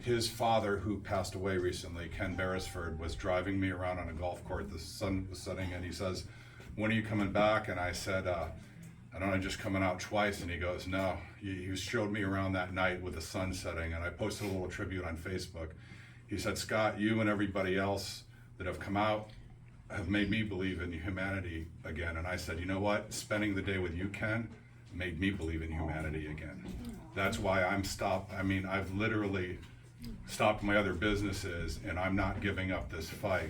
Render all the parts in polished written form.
his father, who passed away recently, Ken Beresford, was driving me around on a golf court. The sun was setting, and he says, "When are you coming back?" And I said, "I don't know, just coming out twice." And he goes, "No." He showed me around that night with the sun setting, and I posted a little tribute on Facebook. He said, "Scott, you and everybody else that have come out have made me believe in humanity again." And I said, "You know what? Spending the day with you, Ken, made me believe in humanity again." That's why I'm stopped. I mean, I've literally stopped my other businesses, and I'm not giving up this fight.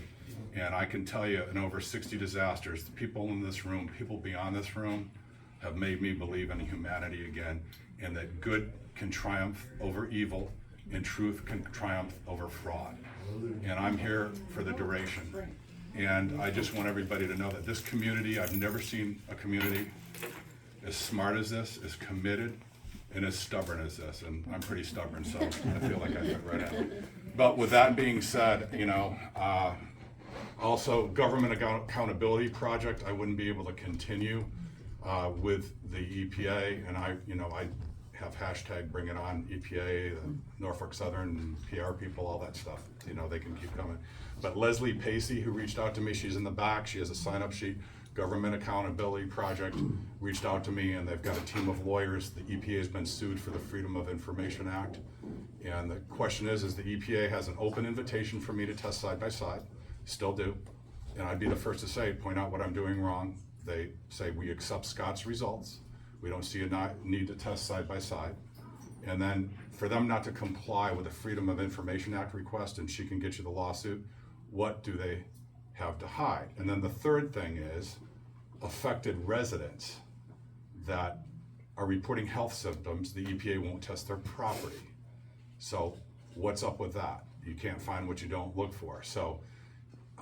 And I can tell you, in over 60 disasters, the people in this room, people beyond this room, have made me believe in humanity again, and that good can triumph over evil, and truth can triumph over fraud. And I'm here for the duration. And I just want everybody to know that this community, I've never seen a community as smart as this, as committed, and as stubborn as this. And I'm pretty stubborn, so I feel like I fit right in. But with that being said, also government accountability project, I wouldn't be able to continue with the EPA, and I have hashtag Bring It On EPA, the Norfolk Southern PR people, all that stuff. They can keep coming. But Leslie Pacey, who reached out to me, she's in the back. She has a sign-up sheet. Government Accountability Project reached out to me, and they've got a team of lawyers. The EPA has been sued for the Freedom of Information Act. And the question is the EPA has an open invitation for me to test side by side, still do. And I'd be the first to point out what I'm doing wrong. They say, we accept Scott's results. We don't see a need to test side by side. And then for them not to comply with the Freedom of Information Act request, and she can get you the lawsuit, what do they have to hide? And then the third thing is affected residents that are reporting health symptoms, the EPA won't test their property. So what's up with that? You can't find what you don't look for. So,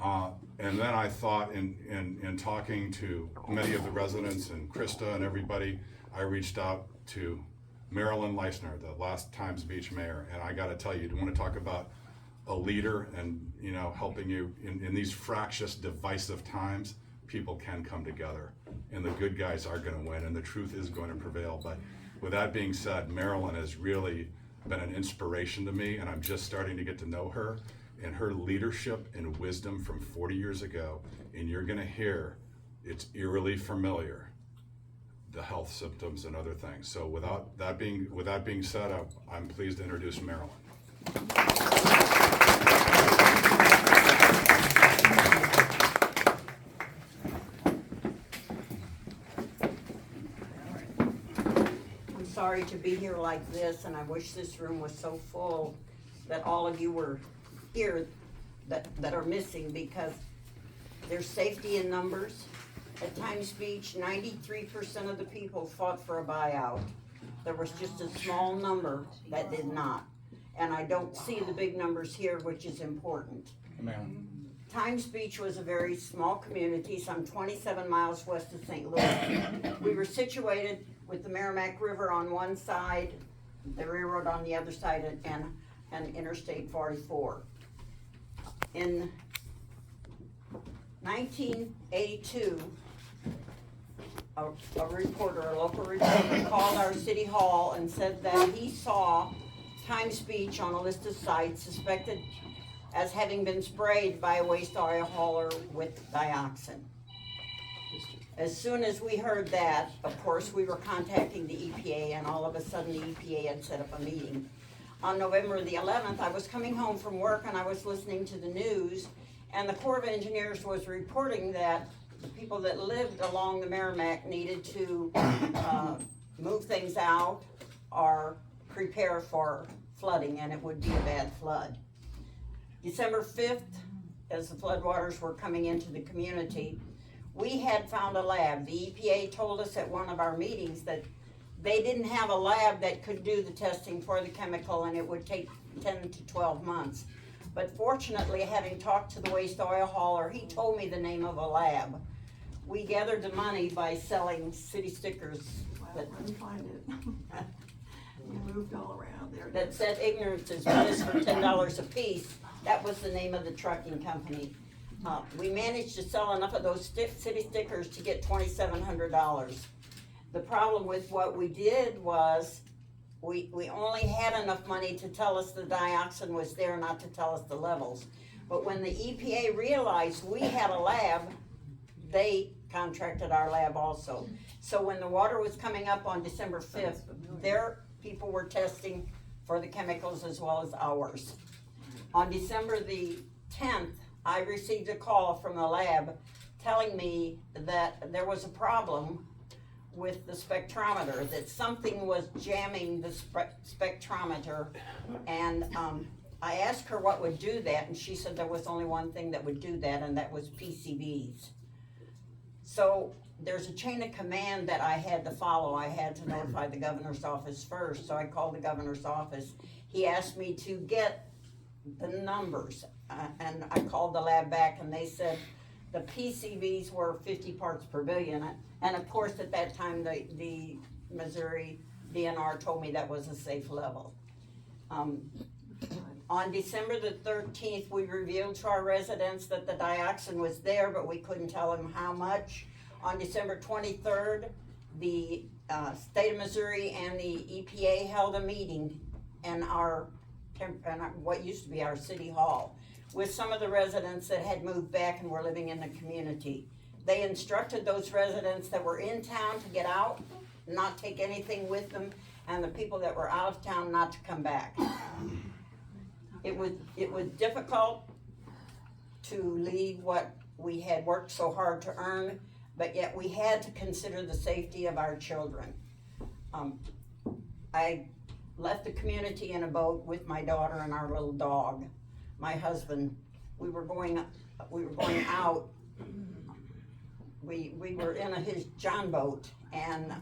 and then I thought in talking to many of the residents and Krista and everybody, I reached out to Marilyn, the last Times Beach mayor, and I gotta tell you, want to talk about a leader and helping you in these fractious, divisive times, people can come together, and the good guys are going to win, and the truth is going to prevail. But with that being said, Marilyn has really been an inspiration to me, and I'm just starting to get to know her and her leadership and wisdom from 40 years ago, and you're going to hear it's eerily familiar, the health symptoms and other things. So with that being said, I'm pleased to introduce Marilyn. I'm sorry to be here like this, and I wish this room was so full that all of you were here that are missing, because there's safety in numbers. At Times Beach, 93% of the people fought for a buyout. There was just a small number that did not. And I don't see the big numbers here, which is important. Amen. Times Beach was a very small community, some 27 miles west of St. Louis. We were situated with the Merrimack River on one side, the railroad on the other side, and Interstate 44. In 1982, a local reporter called our city hall and said that he saw Times Beach on a list of sites suspected as having been sprayed by a waste oil hauler with dioxin. As soon as we heard that, of course, we were contacting the EPA, and all of a sudden the EPA had set up a meeting. On November the 11th, I was coming home from work and I was listening to the news, and the Corps of Engineers was reporting that the people that lived along the Merrimack needed to move things out or prepare for flooding, and it would be a bad flood. December 5th, as the floodwaters were coming into the community, we had found a lab. The EPA told us at one of our meetings that they didn't have a lab that could do the testing for the chemical, and it would take 10 to 12 months. But fortunately, having talked to the waste oil hauler, he told me the name of a lab. We gathered the money by selling city stickers. I couldn't find it. We moved all around there. That said ignorance is bliss for $10 a piece. That was the name of the trucking company. We managed to sell enough of those city stickers to get $2,700. The problem with what we did was we only had enough money to tell us the dioxin was there, not to tell us the levels. But when the EPA realized we had a lab, they contracted our lab also. So when the water was coming up on December 5th, their people were testing for the chemicals as well as ours. On December the 10th, I received a call from the lab telling me that there was a problem with the spectrometer, that something was jamming the spectrometer. And I asked her what would do that, and she said there was only one thing that would do that, and that was PCBs. So there's a chain of command that I had to follow. I had to notify the governor's office first, so I called the governor's office. He asked me to get the numbers, and I called the lab back, and they said the PCBs were 50 parts per billion. And of course, at that time, the Missouri DNR told me that was a safe level. On December the 13th, we revealed to our residents that the dioxin was there, but we couldn't tell them how much. On December 23rd, the state of Missouri and the EPA held a meeting in what used to be our city hall with some of the residents that had moved back and were living in the community. They instructed those residents that were in town to get out, not take anything with them, and the people that were out of town not to come back. It was difficult to leave what we had worked so hard to earn, but yet we had to consider the safety of our children. I left the community in a boat with my daughter and our little dog. My husband, we were going out. We were in his John boat, and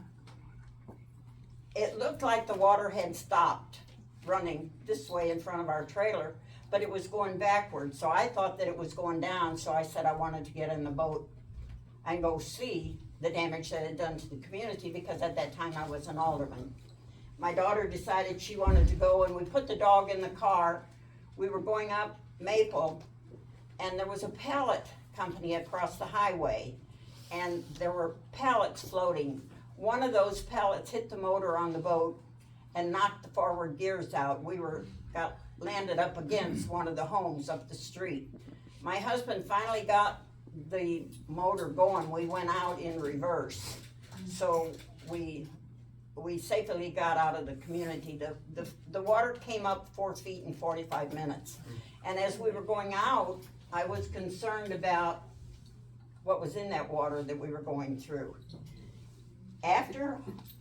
it looked like the water had stopped running this way in front of our trailer, but it was going backwards. So I thought that it was going down, so I said I wanted to get in the boat and go see the damage that it had done to the community, because at that time I was an alderman. My daughter decided she wanted to go, and we put the dog in the car. We were going up Maple, and there was a pallet company across the highway, and there were pallets floating. One of those pallets hit the motor on the boat and knocked the forward gears out. We got landed up against one of the homes up the street. My husband finally got the motor going. We went out in reverse. So we safely got out of the community. The water came up 4 feet in 45 minutes. And as we were going out, I was concerned about what was in that water that we were going through. After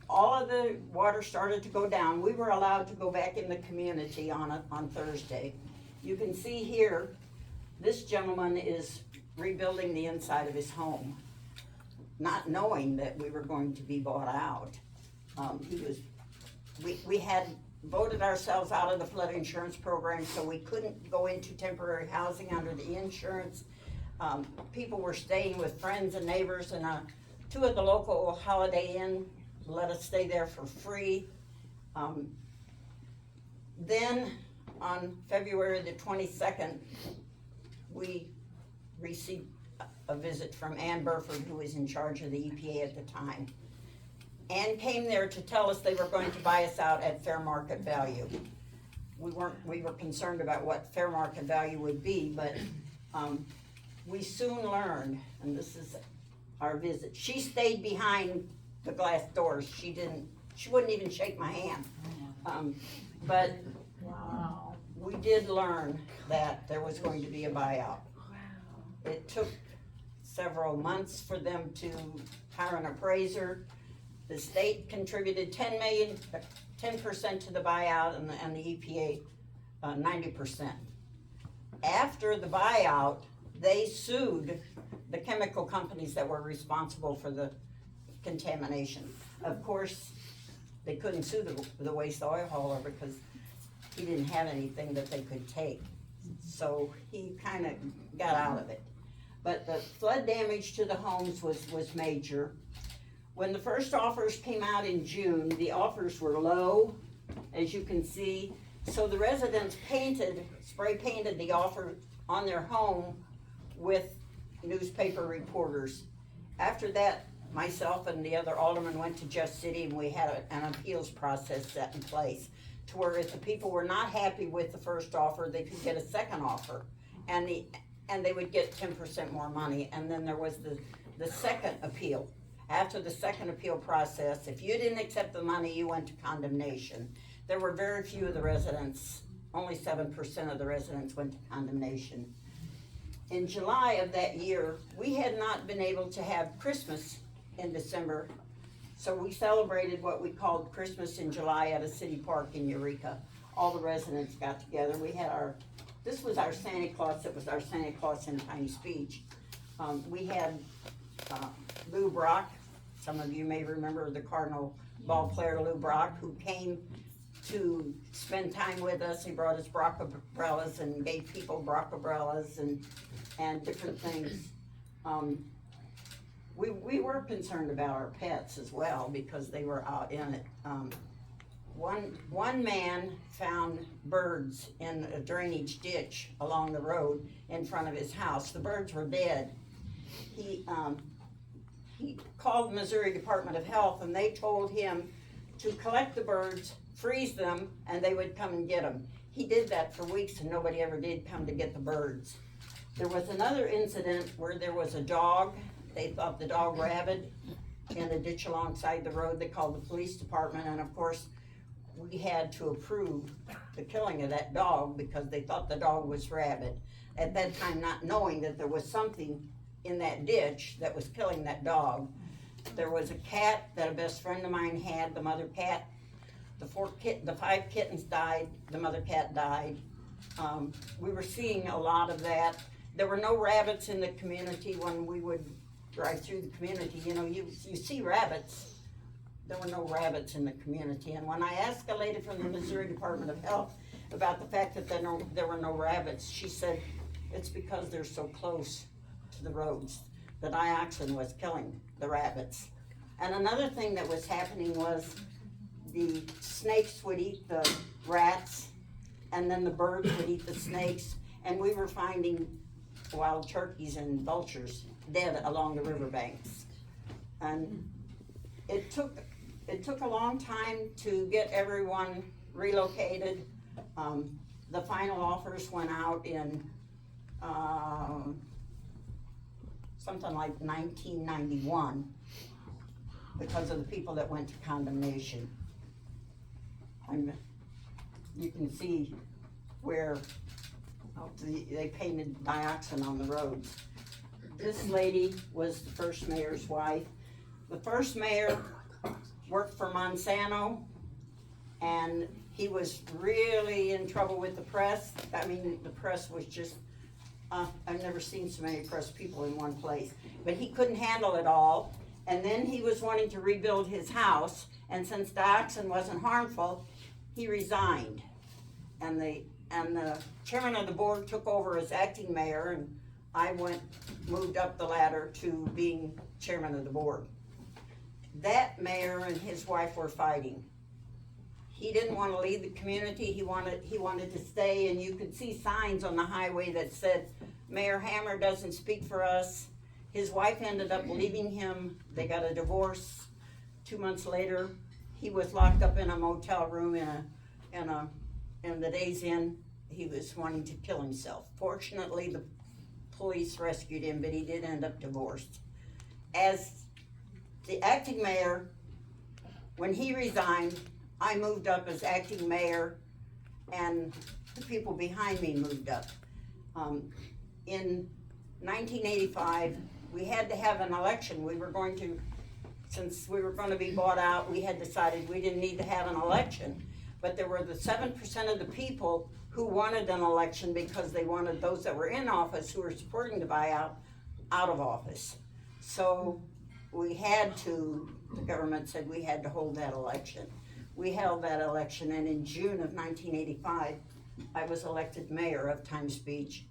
all of the water started to go down, we were allowed to go back in the community on Thursday. You can see here, this gentleman is rebuilding the inside of his home, not knowing that we were going to be bought out. We had voted ourselves out of the flood insurance program, so we couldn't go into temporary housing under the insurance. People were staying with friends and neighbors, and 2 of the local Holiday Inn let us stay there for free. Then on February the 22nd, we received a visit from Ann Burford, who was in charge of the EPA at the time. Ann came there to tell us they were going to buy us out at fair market value. We were concerned about what fair market value would be, but we soon learned, and this is our visit. She stayed behind the glass doors. She wouldn't even shake my hand. But we did learn that there was going to be a buyout. It took several months for them to hire an appraiser. The state contributed 10% to the buyout, and the EPA 90%. After the buyout, they sued the chemical companies that were responsible for the contamination. Of course, they couldn't sue the waste oil hauler because he didn't have anything that they could take. So he kind of got out of it. But the flood damage to the homes was major. When the first offers came out in June, the offers were low, as you can see. So the residents spray painted the offer on their home with newspaper reporters. After that, myself and the other aldermen went to Just City, and we had an appeals process set in place to where if the people were not happy with the first offer, they could get a second offer, and they would get 10% more money. And then there was the second appeal. After the second appeal process, if you didn't accept the money, you went to condemnation. There were very few of the residents, only 7% of the residents went to condemnation. In July of that year, we had not been able to have Christmas in December, so we celebrated what we called Christmas in July at a city park in Eureka. All the residents got together. We had this was our Santa Claus. It was our Santa Claus in Tiny Speech. We had Lou Brock. Some of you may remember the Cardinal ball player Lou Brock, who came to spend time with us. He brought us Brock umbrellas and gave people Brock umbrellas and different things. We were concerned about our pets as well because they were out in it. One man found birds in a drainage ditch along the road in front of his house. The birds were dead. He called the Missouri Department of Health, and they told him to collect the birds, freeze them, and they would come and get them. He did that for weeks, and nobody ever did come to get the birds. There was another incident where there was a dog. They thought the dog rabid in a ditch alongside the road. They called the police department, and of course, we had to approve the killing of that dog because they thought the dog was rabid. At that time, not knowing that there was something in that ditch that was killing that dog. There was a cat that a best friend of mine had, the mother cat. The 5 kittens died, the mother cat died. We were seeing a lot of that. There were no rabbits in the community when we would drive through the community. You know, you see rabbits. There were no rabbits in the community. And when I asked a lady from the Missouri Department of Health about the fact that there were no rabbits, she said, it's because they're so close to the roads. The dioxin was killing the rabbits. And another thing that was happening was the snakes would eat the rats, and then the birds would eat the snakes, and we were finding wild turkeys and vultures dead along the riverbanks. And it took a long time to get everyone relocated. The final offers went out in something like 1991 because of the people that went to condemnation. You can see where they painted dioxin on the roads. This lady was the first mayor's wife. The first mayor worked for Monsanto, and he was really in trouble with the press. I mean, the press was just, I've never seen so many press people in one place. But he couldn't handle it all, and then he was wanting to rebuild his house, and since dioxin wasn't harmful, he resigned. And the chairman of the board took over as acting mayor, and I moved up the ladder to being chairman of the board. That mayor and his wife were fighting. He didn't want to leave the community. He wanted to stay, and you could see signs on the highway that said, Mayor Hammer doesn't speak for us. His wife ended up leaving him. They got a divorce. 2 months later, he was locked up in a motel room in the Days Inn. He was wanting to kill himself. Fortunately, the police rescued him, but he did end up divorced. As the acting mayor, when he resigned, I moved up as acting mayor, and the people behind me moved up. In 1985, we had to have an election. Since we were going to be bought out, we had decided we didn't need to have an election. But there were the 7% of the people who wanted an election because they wanted those that were in office who were supporting the buyout out of office. So the government said we had to hold that election. We held that election, and in June of 1985, I was elected mayor of Times Beach.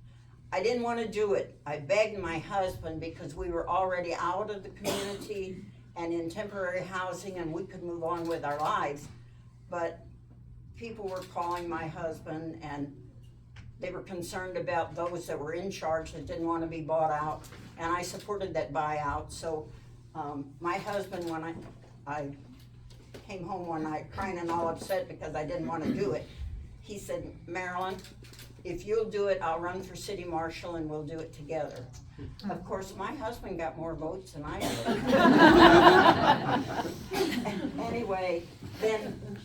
I didn't want to do it. I begged my husband because we were already out of the community and in temporary housing, and we could move on with our lives. But people were calling my husband, and they were concerned about those that were in charge that didn't want to be bought out, and I supported that buyout. So My husband, when I came home one night crying and all upset because I didn't wanna do it, he said, Marilyn, if you'll do it, I'll run for city marshal and we'll do it together. Of course, my husband got more votes than I did. Anyway, then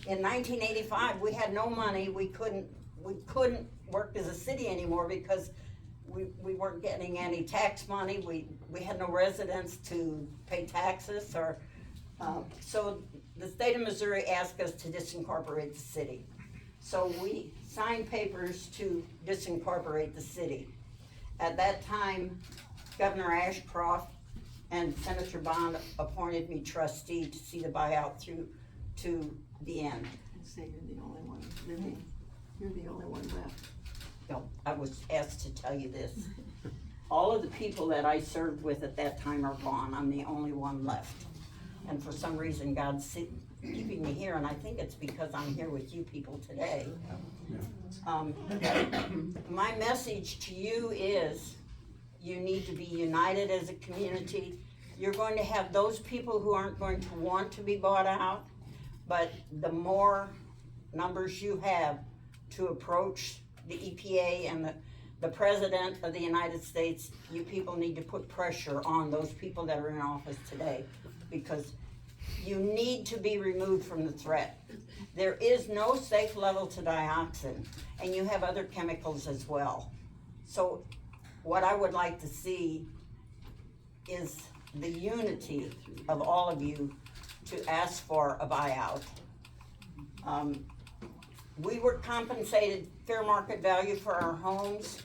in 1985, we had no money. We couldn't work as a city anymore because we weren't getting any tax money. We had no residents to pay taxes or, so the state of Missouri asked us to disincorporate the city. So we signed papers to disincorporate the city. At that time, Governor Ashcroft and Senator Bond appointed me trustee to see the buyout through to the end. Say you're the only one living, you're the only one left. No, I was asked to tell you this. All of the people that I served with at that time are gone. I'm the only one left. And for some reason, God's keeping me here, and I think it's because I'm here with you people today. My message to you is, you need to be united as a community. You're going to have those people who aren't going to want to be bought out, but the more numbers you have to approach the EPA and the President of the United States, you people need to put pressure on those people that are in office today, because you need to be removed from the threat. There is no safe level to dioxin, and you have other chemicals as well. So what I would like to see is the unity of all of you to ask for a buyout. We were compensated fair market value for our homes,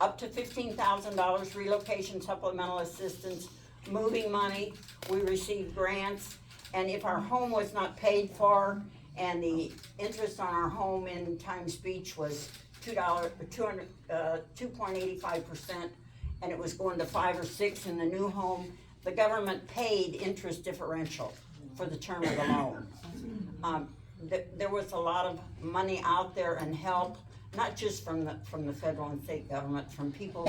up to $15,000 relocation supplemental assistance, moving money. We received grants, and if our home was not paid for and the interest on our home in Times Beach was $2.85%, and it was going to 5 or 6 in the new home, the government paid interest differential for the term of the loan. There was a lot of money out there and help, not just from the federal and state government, from people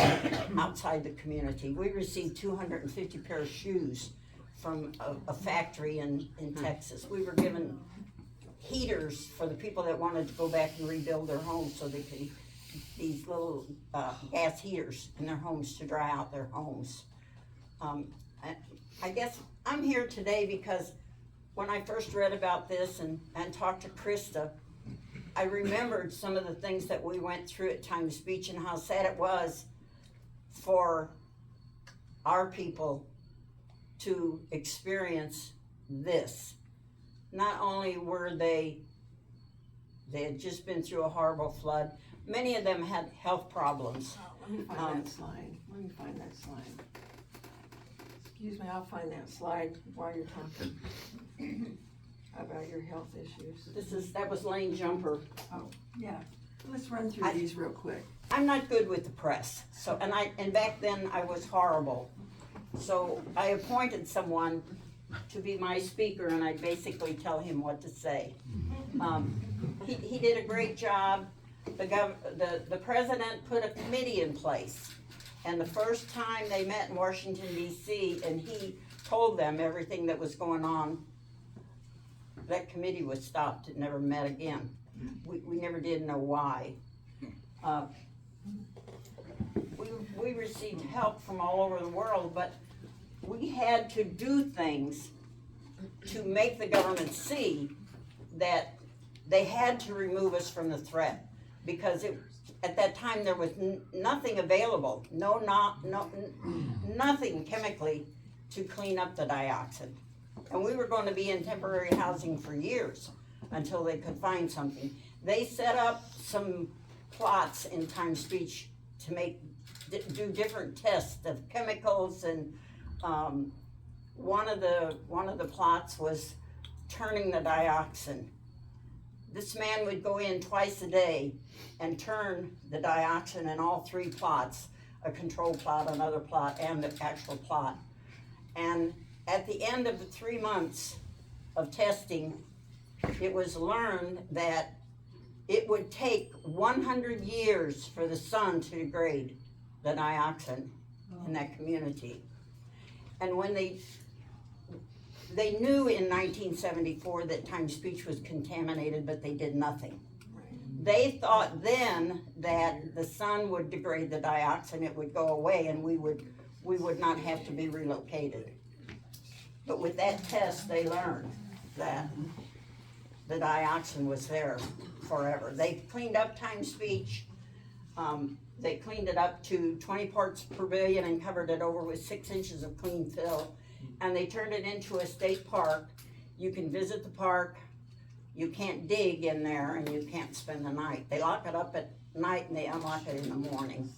outside the community. We received 250 pair of shoes from a factory in Texas. We were given heaters for the people that wanted to go back and rebuild their homes, so they could, these little gas heaters in their homes to dry out their homes. I guess I'm here today because when I first read about this and talked to Krista, I remembered some of the things that we went through at Times Beach and how sad it was for our people to experience this. Not only were they had just been through a horrible flood, many of them had health problems. Let me find that slide. Let me find that slide. Excuse me, I'll find that slide while you're talking about your health issues. That was Lane Jumper. Oh, yeah. Let's run through these real quick. I'm not good with the press, so and back then I was horrible. So I appointed someone to be my speaker, and I basically tell him what to say. He did a great job. The president put a committee in place, and the first time they met in Washington D.C. and he told them everything that was going on, that committee was stopped. It never met again. We never did know why. We received help from all over the world, but we had to do things to make the government see that they had to remove us from the threat, because at that time there was nothing available, nothing chemically to clean up the dioxin. And we were going to be in temporary housing for years until they could find something. They set up some plots in Times Beach to do different tests of chemicals, and one of the plots was turning the dioxin. This man would go in twice a day and turn the dioxin in all 3 plots, a control plot, another plot, and the actual plot. And at the end of the 3 months of testing, it was learned that it would take 100 years for the sun to degrade the dioxin in that community. And when they they knew in 1974 that Times Beach was contaminated, but they did nothing. They thought then that the sun would degrade the dioxin, it would go away, and we would not have to be relocated. But with that test, they learned that the dioxin was there forever. They cleaned up Times Beach. They cleaned it up to 20 parts per billion and covered it over with 6 inches of clean fill. And they turned it into a state park. You can visit the park. You can't dig in there, and you can't spend the night. They lock it up at night and they unlock it in the morning.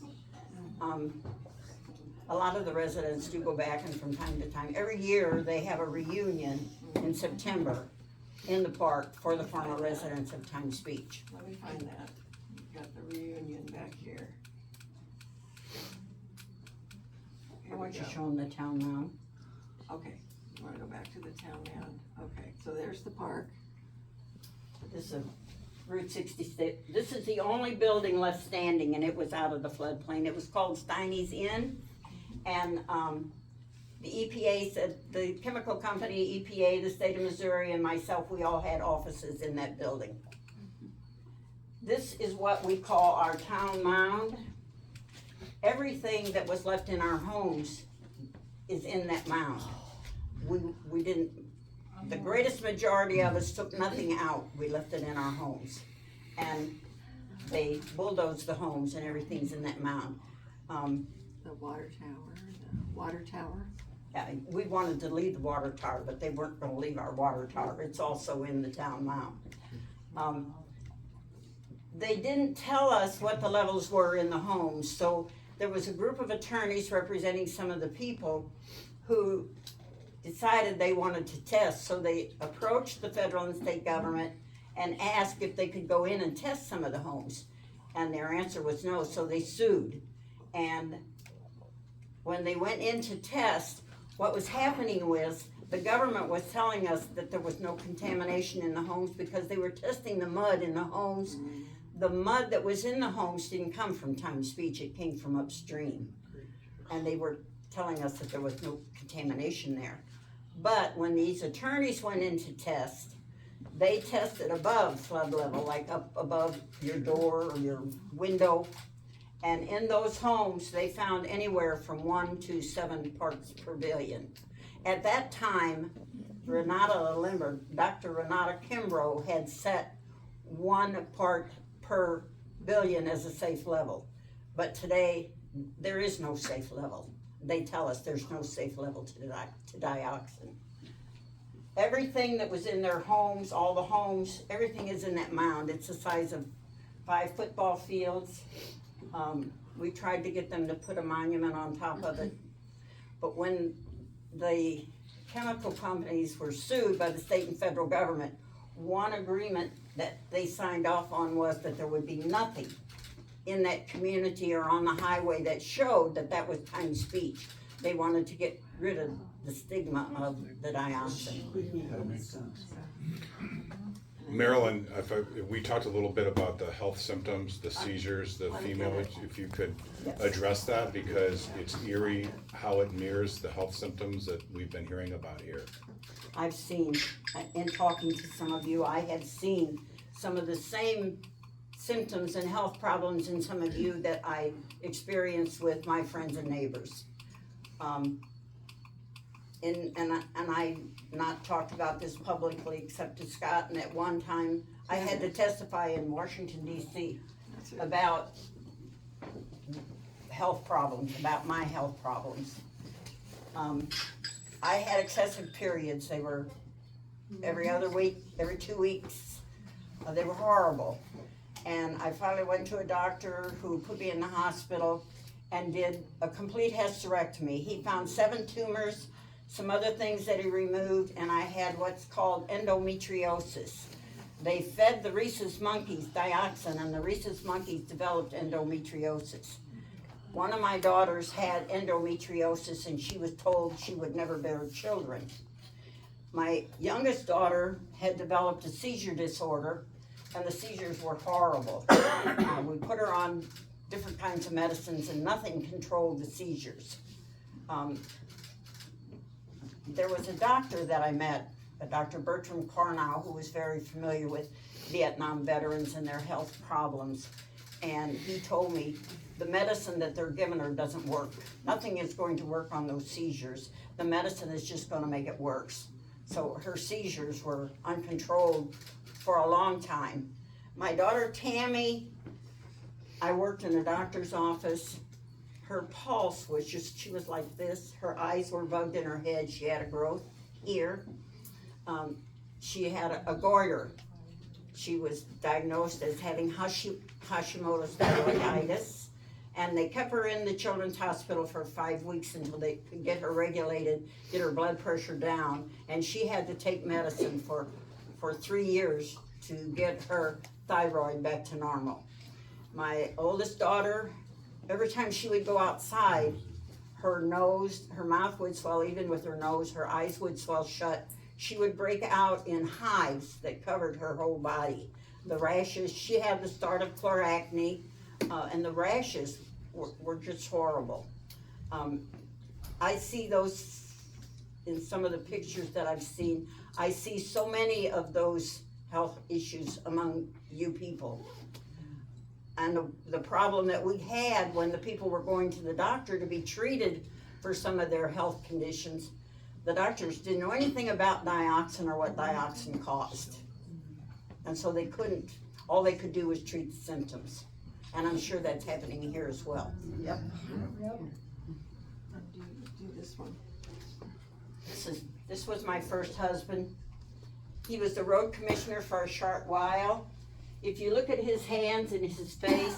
A lot of the residents do go back, and from time to time, every year they have a reunion in September in the park for the former residents of Times Beach. Let me find that. You've got the reunion back here. I want you to show them the town now. Okay, you wanna go back to the town now? Okay, so there's the park. This is Route 66. This is the only building left standing, and it was out of the floodplain. It was called Steiny's Inn, and the EPA said, the chemical company, EPA, the state of Missouri, and myself, we all had offices in that building. This is what we call our town mound. Everything that was left in our homes is in that mound. We didn't, the greatest majority of us took nothing out. We left it in our homes. And they bulldozed the homes, and everything's in that mound. The water tower. Yeah, we wanted to leave the water tower, but they weren't gonna leave our water tower. It's also in the town mound. They didn't tell us what the levels were in the homes, so there was a group of attorneys representing some of the people who decided they wanted to test, so they approached the federal and state government and asked if they could go in and test some of the homes. And their answer was no, so they sued. And when they went in to test, what was happening was the government was telling us that there was no contamination in the homes because they were testing the mud in the homes. The mud that was in the homes didn't come from Times Beach, it came from upstream. And they were telling us that there was no contamination there. But when these attorneys went in to test, they tested above flood level, like up above your door or your window. And in those homes, they found anywhere from 1 to 7 parts per billion. At that time, Dr. Renata Kimbrough had set 1 part per billion as a safe level. But today, there is no safe level. They tell us there's no safe level to dioxin. Everything that was in their homes, all the homes, everything is in that mound. It's the size of 5 football fields. We tried to get them to put a monument on top of it. But when the chemical companies were sued by the state and federal government, one agreement that they signed off on was that there would be nothing in that community or on the highway that showed that that was Times Beach. They wanted to get rid of the stigma of the dioxin. Marilyn, we talked a little bit about the health symptoms, the seizures, the female, if you could address that, because it's eerie how it mirrors the health symptoms that we've been hearing about here. I've seen, in talking to some of you, I have seen some of the same symptoms and health problems in some of you that I experienced with my friends and neighbors. And I not talked about this publicly except to Scott, and at one time I had to testify in Washington DC about health problems, about my health problems. I had excessive periods. They were every other week, every 2 weeks. They were horrible. And I finally went to a doctor who put me in the hospital and did a complete hysterectomy. He found 7 tumors, some other things that he removed, and I had what's called endometriosis. They fed the rhesus monkeys dioxin, and the rhesus monkeys developed endometriosis. One of my daughters had endometriosis, and she was told she would never bear children. My youngest daughter had developed a seizure disorder, and the seizures were horrible. We put her on different kinds of medicines, and nothing controlled the seizures. there was a doctor that I met, a Dr. Bertram Carnow, who was very familiar with Vietnam veterans and their health problems. And he told me the medicine that they're giving her doesn't work. Nothing is going to work on those seizures. The medicine is just gonna make it worse. So her seizures were uncontrolled for a long time. My daughter Tammy, I worked in a doctor's office. Her pulse was just, she was like this. Her eyes were bugged in her head. She had a growth here. She had a goiter. She was diagnosed as having Hashimoto's thyroiditis. And they kept her in the children's hospital for 5 weeks until they could get her regulated, get her blood pressure down. And she had to take medicine for 3 years to get her thyroid back to normal. My oldest daughter, every time she would go outside, her nose, her mouth would swell, even with her nose, her eyes would swell shut. She would break out in hives that covered her whole body. The rashes, she had the start of chloracne, and the rashes were just horrible. I see those in some of the pictures that I've seen. I see so many of those health issues among you people. And the problem that we had when the people were going to the doctor to be treated for some of their health conditions, the doctors didn't know anything about dioxin or what dioxin caused. And so they couldn't, all they could do was treat the symptoms. And I'm sure that's happening here as well. Yep. Do this one. This was my first husband. He was the road commissioner for a short while. If you look at his hands and his face,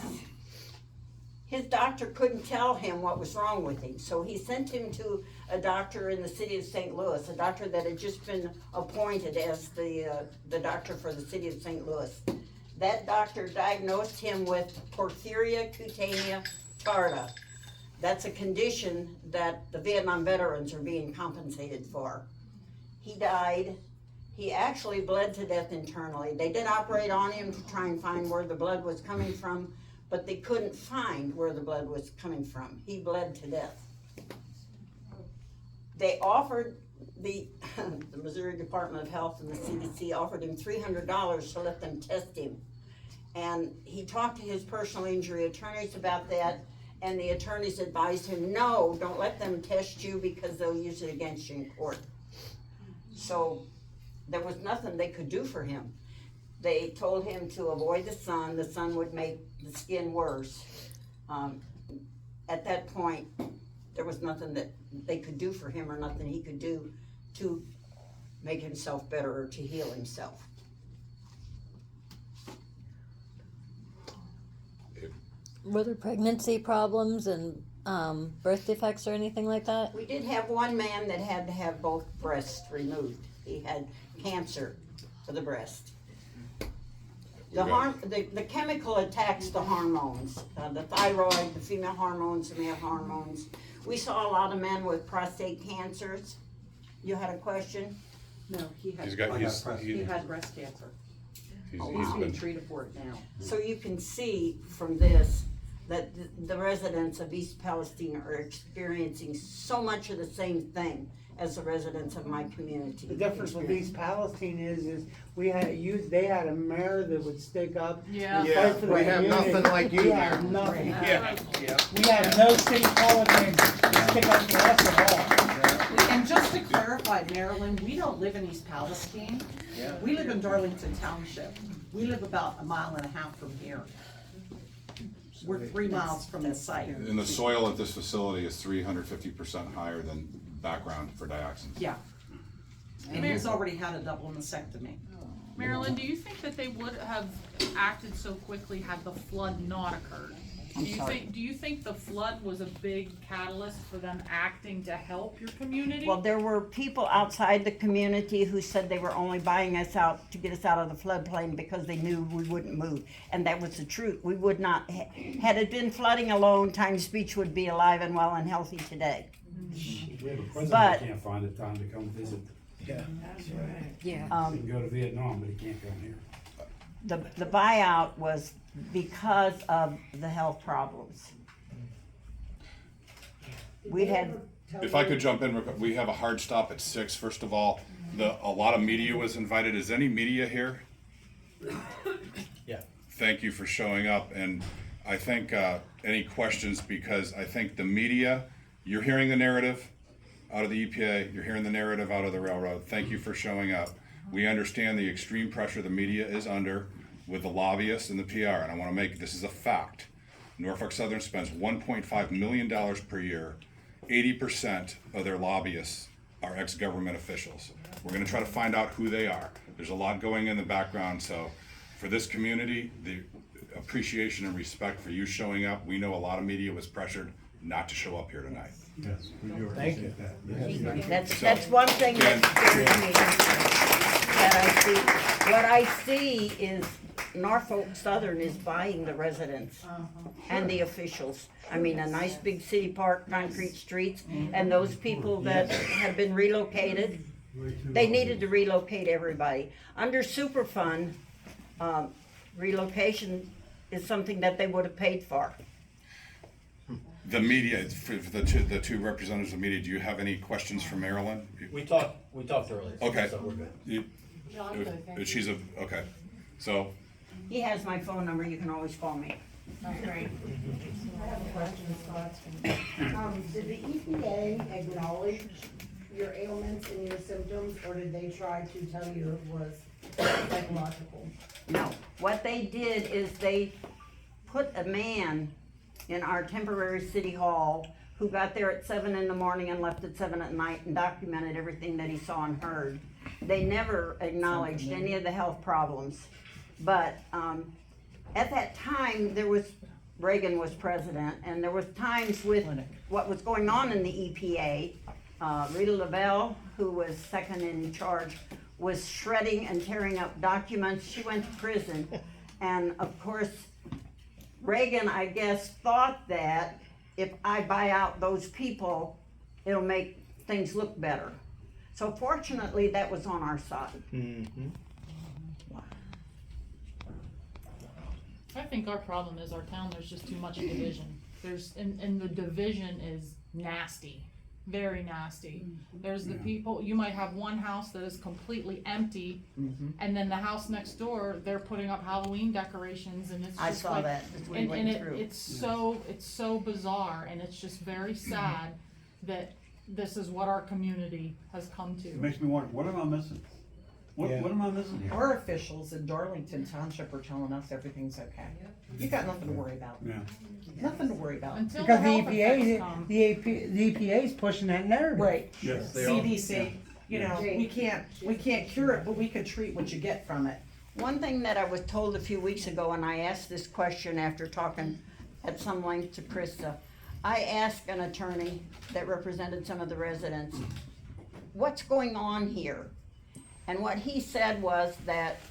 his doctor couldn't tell him what was wrong with him. So he sent him to a doctor in the city of St. Louis, a doctor that had just been appointed as the doctor for the city of St. Louis. That doctor diagnosed him with porphyria cutanea tarda. That's a condition that the Vietnam veterans are being compensated for. He died. He actually bled to death internally. They did operate on him to try and find where the blood was coming from, but they couldn't find where the blood was coming from. He bled to death. They offered, the Missouri Department of Health and the CDC offered him $300 to let them test him. And he talked to his personal injury attorneys about that, and the attorneys advised him, no, don't let them test you because they'll use it against you in court. So there was nothing they could do for him. They told him to avoid the sun would make the skin worse. At that point, there was nothing that they could do for him or nothing he could do to make himself better or to heal himself. Were there pregnancy problems and birth defects or anything like that? We did have one man that had to have both breasts removed. He had cancer for the breast. The chemical attacks the hormones, the thyroid, the female hormones, the male hormones. We saw a lot of men with prostate cancers. You had a question? No, he had breast cancer. He's being treated for it now. So you can see from this that the residents of East Palestine are experiencing so much of the same thing as the residents of my community. The difference with East Palestine is they had a mayor that would stick up. Yeah. and Yeah, fight for we the have community. nothing like you We there. have nothing. Yeah. We have no city politicians that stick up for us at all. And just to clarify, Marilyn, we don't live in East Palestine. Yeah. We live in Darlington Township. We live about 1.5 miles from here. We're 3 miles from the site. And the soil at this facility is 350% higher than background for dioxins. Yeah. And he's already had a double mastectomy. Marilyn, do you think that they would have acted so quickly had the flood not occurred? Do you think the flood was a big catalyst for them acting to help your community? Well, there were people outside the community who said they were only buying us out to get us out of the floodplain because they knew we wouldn't move. And that was the truth. We would not, had it been flooding alone, Times Beach would be alive and well and healthy today. We have a president But- that can't find the time to come visit. Yeah. That's right. Yeah. He can go to Vietnam, but he can't come here. The buyout was because of the health problems. We had If I could jump in, real quick, we have a hard stop at 6. First of all, a lot of media was invited. Is any media here? Yeah. Thank you for showing up, and I think, any questions, because I think the media, you're hearing the narrative out of the EPA, you're hearing the narrative out of the railroad. Thank you for showing up. We understand the extreme pressure the media is under with the lobbyists and the PR, and I wanna make, this is a fact. Norfolk Southern spends $1.5 million per year. 80% of their lobbyists are ex-government officials. We're gonna try to find out who they are. There's a lot going in the background, so for this community, the appreciation and respect for you showing up. We know a lot of media was pressured not to show up here tonight. Yes, we do Thank you. appreciate that. That's one thing that scares me, that I see. What I see is Norfolk Southern is buying the residents and the officials. I mean, a nice big city park, concrete streets, and those people that have been relocated, they needed to relocate everybody. Under Superfund, relocation is something that they would have paid for. The media, for the two representatives of media, do you have any questions for Marilyn? We talked earlier. Okay. So we're good. She's okay, so, He has my phone number, you can always call me. Great. I have a question, Scott. Did the EPA acknowledge your ailments and your symptoms, or did they try to tell you it was psychological? No, what they did is they put a man in our temporary city hall who got there at 7 in the morning and left at 7 at night and documented everything that he saw and heard. They never acknowledged any of the health problems. But at that time, Reagan was president, and there was times with what was going on in the EPA. Rita Lavelle, who was second in charge, was shredding and tearing up documents. She went to prison. And of course, Reagan, I guess, thought that if I buy out those people, it'll make things look better. So fortunately, that was on our side. I think our problem is our town, there's just too much division. And the division is nasty, very nasty. There's the people, you might have one house that is completely empty, and then the house next door, they're putting up Halloween decorations, and it's I just saw like, that as we went through. it's so bizarre, and it's just very sad that this is what our community has come to. It makes me wonder, what am I missing? What am I missing here? Our officials in Darlington Township are telling us everything's okay. You got nothing to worry about. Yeah. Nothing to worry about. Until the Because the health effects EPA, come. the EPA's pushing that narrative. Right. Yes, they are. CDC, you know, we can't cure it, but we can treat what you get from it. One thing that I was told a few weeks ago, and I asked this question after talking at some length to Krista, I asked an attorney that represented some of the residents, what's going on here? And what he said was that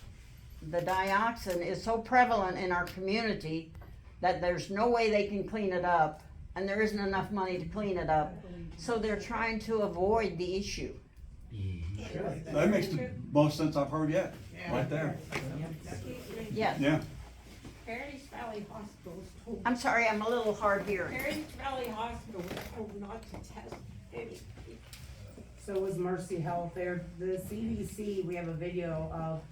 the dioxin is so prevalent in our community that there's no way they can clean it up, and there isn't enough money to clean it up. So they're trying to avoid the issue. That makes the most sense I've heard yet, right there. Yes. Yeah. Paradise Valley Hospital was told, I'm sorry, I'm a little hard hearing. Paradise Valley Hospital was told not to test any. So was Mercy Health there. The CDC, we have a video of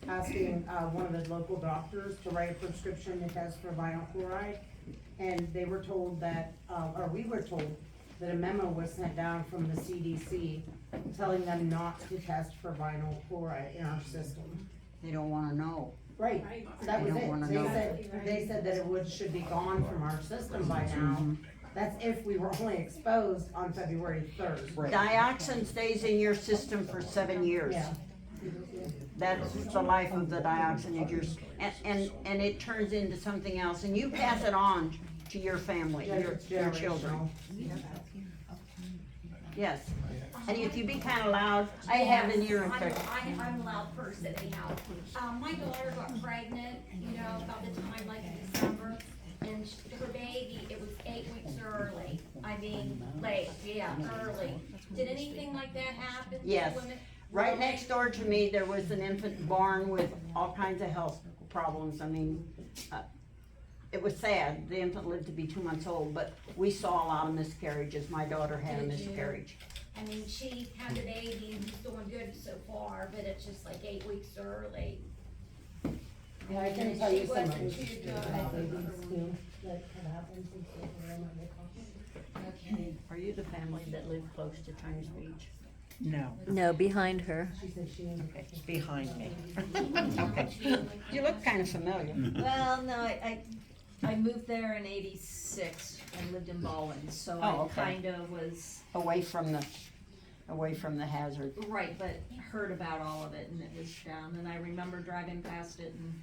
asking, one of the local doctors to write a prescription to test for vinyl chloride. And they were told that, or we were told that a memo was sent down from the CDC telling them not to test for vinyl chloride in our system. They don't wanna know. Right, that was They don't wanna it. know. They said that it should be gone from our system by now. That's if we were only exposed on February 3rd. Dioxin stays in your system for 7 years. Yeah. That's the life of the dioxin in yours, and it turns into something else, and you pass it on to your family, your children. Yes, and if you be kinda loud, I have an ear infection. I'm a loud person anyhow. My daughter got pregnant, you know, about the time like in December, and her baby, it was 8 weeks early. I mean, late, yeah, early. Did anything like that happen? to Yes. women? Right next door to me, there was an infant born with all kinds of health problems. I mean, it was sad, the infant lived to be 2 months old, but we saw a lot of miscarriages, my daughter had a Did you? miscarriage. I mean, she had the baby and he's doing good so far, but it's just like 8 weeks early. Yeah, I can And tell she you some of wasn't the too good. babies too, that have happened since the derailment. Okay. Are you the family that lived close to Times Beach? No, No, behind her. She said she was. behind me. Okay. You look kind of familiar. Well, no, I moved there in '86 and lived in Ballin, so Oh, I okay. kind of was, Away from the hazard. right, but heard about all of it and it was down, and I remember driving past it and,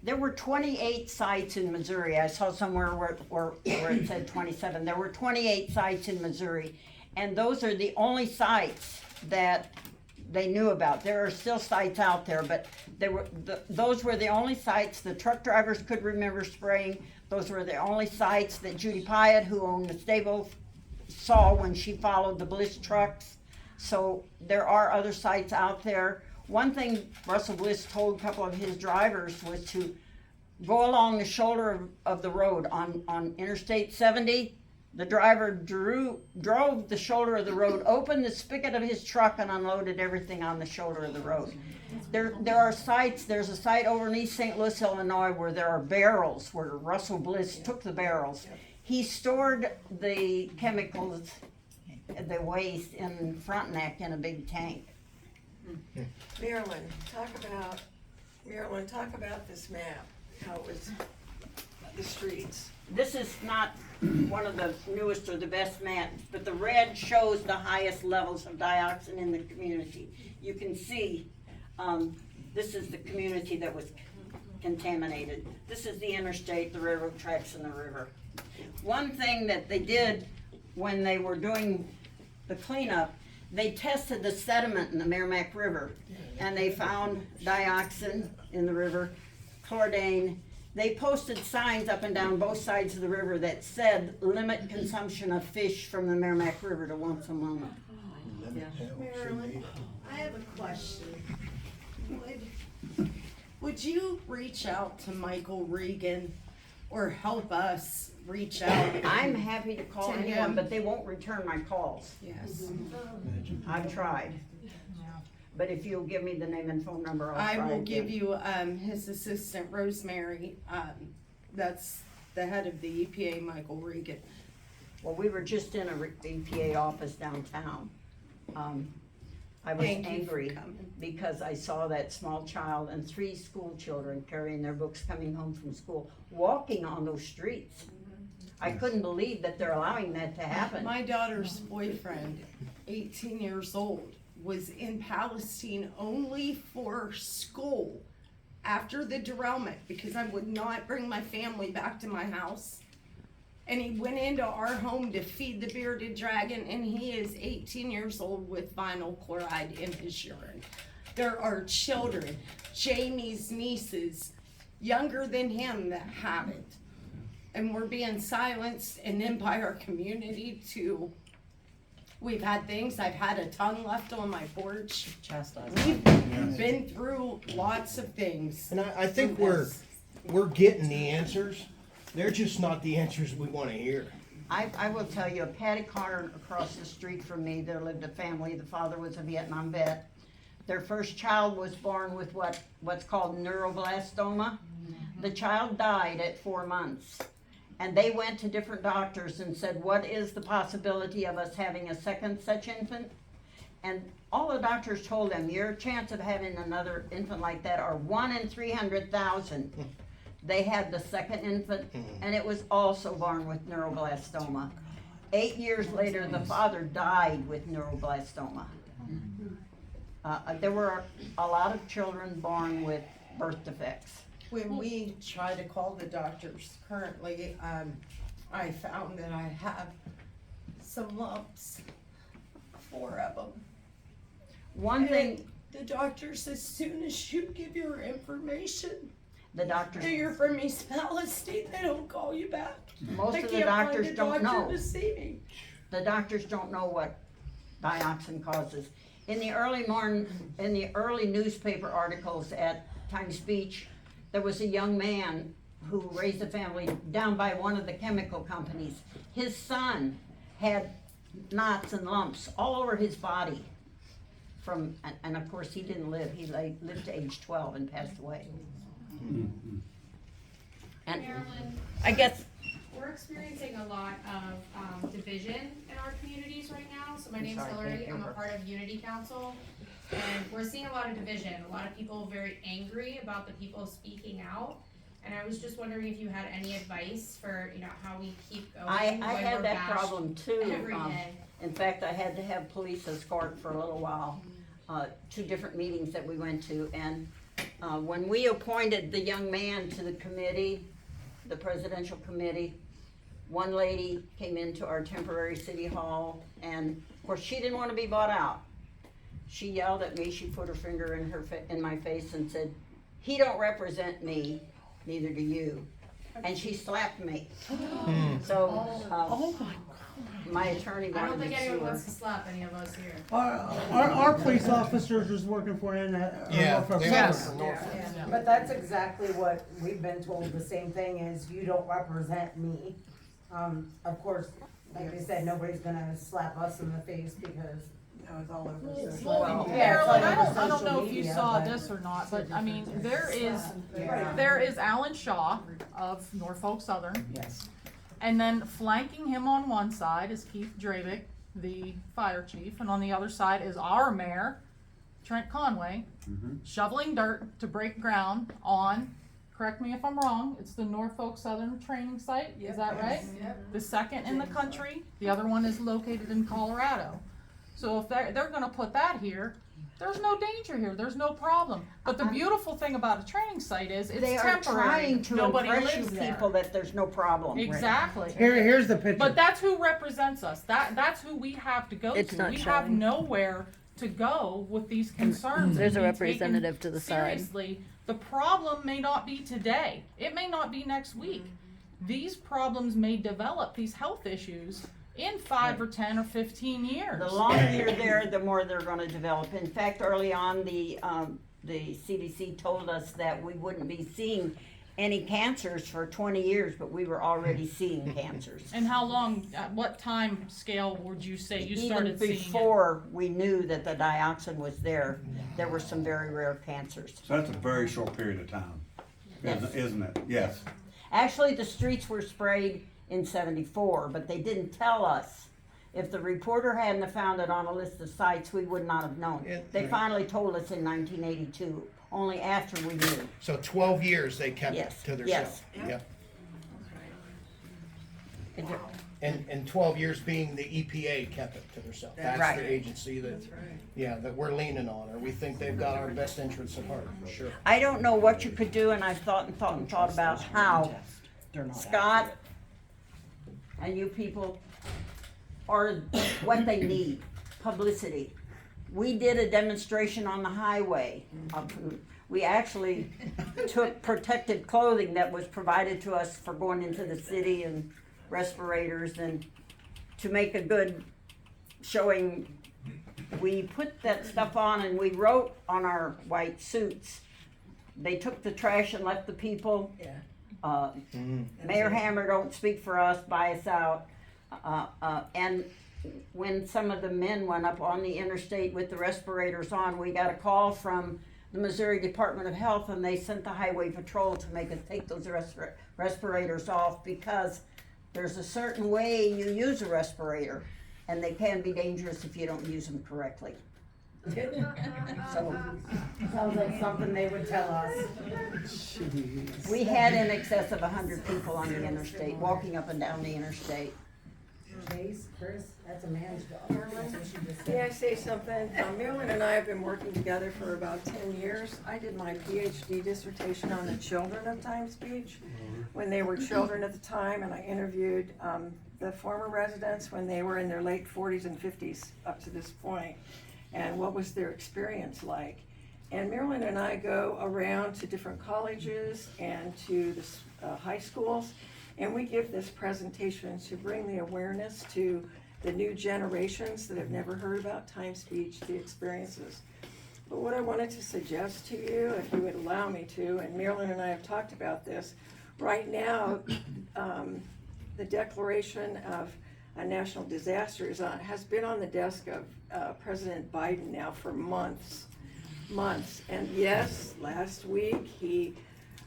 There were 28 sites in Missouri. I saw somewhere where it said 27. There were 28 sites in Missouri, and those are the only sites that they knew about. There are still sites out there, but those were the only sites the truck drivers could remember spraying. Those were the only sites that Judy Pyatt, who owned the stable, saw when she followed the Bliss trucks. So there are other sites out there. One thing Russell Bliss told a couple of his drivers was to go along the shoulder of the road on Interstate 70. The driver drove the shoulder of the road, opened the spigot of his truck and unloaded everything on the shoulder of the road. There are sites, there's a site over in East St. Louis, Illinois, where there are barrels, where Russell Bliss took the barrels. He stored the chemicals, the waste in Frontenac in a big tank. Marilyn, talk about this map, how it was, the streets. This is not one of the newest or the best maps, but the red shows the highest levels of dioxin in the community. You can see, this is the community that was contaminated. This is the interstate, the railroad tracks, and the river. One thing that they did when they were doing the cleanup, they tested the sediment in the Merrimack River, and they found dioxin in the river, chlordane. They posted signs up and down both sides of the river that said, limit consumption of fish from the Merrimack River to once a month. Marilyn, I have a question. Would you reach out to Michael Regan or help us reach out? I'm happy to call To anyone, him. but they won't return my calls. Yes. I've tried. But if you'll give me the name and phone number, I'll I try will again. give you, his assistant, Rosemary, that's the head of the EPA, Michael Regan. Well, we were just in a EPA office downtown. I was Thank you for angry coming. because I saw that small child and 3 school children carrying their books coming home from school, walking on those streets. I couldn't believe that they're allowing that to happen. My daughter's boyfriend, 18 years old, was in Palestine only for school after the derailment because I would not bring my family back to my house. And he went into our home to feed the bearded dragon, and he is 18 years old with vinyl chloride in his urine. There are children, Jamie's nieces, younger than him that have it. And we're being silenced, and then by our community too. We've had things, I've had a tongue left on my porch. We've been through lots of things. And I think with we're this. getting the answers. They're just not the answers we wanna hear. I will tell you, Patty Carter across the street from me, there lived a family, the father was a Vietnam vet. Their first child was born with what's called neuroblastoma. The child died at 4 months. And they went to different doctors and said, what is the possibility of us having a second such infant? And all the doctors told them, your chance of having another infant like that are 1 in 300,000. They had the second infant, and it was also born with neuroblastoma. 8 years later, the father died with neuroblastoma. There were a lot of children born with birth defects. When we try to call the doctors currently, I found that I have some lumps, 4 of them. One thing, The doctors, as soon as you give your information, the doctors, that you're from East Palestine, they don't call you back. most I of the can't find doctors a don't doctor know. to see me. The doctors don't know what dioxin causes. In the early newspaper articles at Times Beach, there was a young man who raised a family down by one of the chemical companies. His son had knots and lumps all over his body from, and of course, he didn't live. He lived to age 12 and passed away. And Marilyn, I guess, we're experiencing a lot of division in our communities right now. So my name's sorry, Hillary, can't I'm hear a her. part of Unity Council. And we're seeing a lot of division, a lot of people very angry about the people speaking out. And I was just wondering if you had any advice for, you know, how we keep going. I when had we're that bashed problem too. every day. In fact, I had to have police escort for a little while, 2 different meetings that we went to. And when we appointed the young man to the committee, the presidential committee, one lady came into our temporary city hall, and of course, she didn't want to be bought out. She yelled at me, she put her finger in my face and said, "He don't represent me, neither do you." And she slapped me. So, my attorney I don't wanted think to sue anyone her. wants to slap any of us here. Our police officers was working for in that. Yeah, Norfolk they Southern. were for Norfolk. But that's exactly what we've been told, the same thing is, you don't represent me. Of course, like I said, nobody's gonna slap us in the face because That was all over social. Well, yeah, it's all Marilyn, I over don't social know if you media, saw but- this or not, but I mean, there Yeah. is Alan Shaw of Norfolk Southern. Yes. And then flanking him on one side is Keith Dravick, the fire chief, and on the other side is our mayor, Trent Conway, shoveling dirt to break ground on, correct me if I'm wrong, it's the Norfolk Southern training site, is that right? The second in the country, the other one is located in Colorado. So if they're gonna put that here, there's no danger here, there's no problem. But the beautiful thing about a training site is it's They are temporary, trying to nobody impress you lives there. people that there's no problem. Exactly. Here's the picture. But that's who represents us. That's who we have to go It's to. not We have showing. nowhere to go with these concerns. There's and a be taken representative to the side. Seriously, the problem may not be today. It may not be next week. These problems may develop, these health issues, in 5 or 10 or 15 years. The longer you're there, the more they're gonna develop. In fact, early on, the CDC told us that we wouldn't be seeing any cancers for 20 years, but we were already seeing cancers. And how long, at what time scale would you say you started Even seeing it? before we knew that the dioxin was there were some very rare cancers. So that's a very short period of time, isn't it? Yes. Actually, the streets were sprayed in 74, but they didn't tell us. If the reporter hadn't have found it on a list of sites, we would not have known. They finally told us in 1982, only after we knew. So 12 years they kept it Yes, to yes. themselves. Yeah. And 12 years being the EPA kept it to themselves. That's Right. the agency that, that we're leaning on, or we think they've got our best interests at heart, for sure. I don't know what you could do, and I've thought about how Scott and you people are what they need, publicity. We did a demonstration on the highway. We actually took protective clothing that was provided to us for going into the city and respirators and to make a good showing. We put that stuff on and we wrote on our white suits. They took the trash and left the people. Mayor Hammer don't speak for us, buy us out. And when some of the men went up on the interstate with the respirators on, we got a call from the Missouri Department of Health, and they sent the highway patrol to make us take those respirators off, because there's a certain way you use a respirator, and they can be dangerous if you don't use them correctly. So, sounds like something they would tell us. we had in excess of 100 people on the interstate, walking up and down the interstate. Chase, Chris, that's a man's job. That's what she just said. May I say something? Marilyn and I have been working together for about 10 years. I did my PhD dissertation on the children of Times Beach, when they were children at the time, and I interviewed the former residents when they were in their late 40s and 50s up to this point, and what was their experience like. And Marilyn and I go around to different colleges and to the high schools, and we give this presentation to bring the awareness to the new generations that have never heard about Times Beach, the experiences. But what I wanted to suggest to you, if you would allow me to, and Marilyn and I have talked about this, right now, the declaration of a national disaster has been on the desk of President Biden now for months. And yes, last week he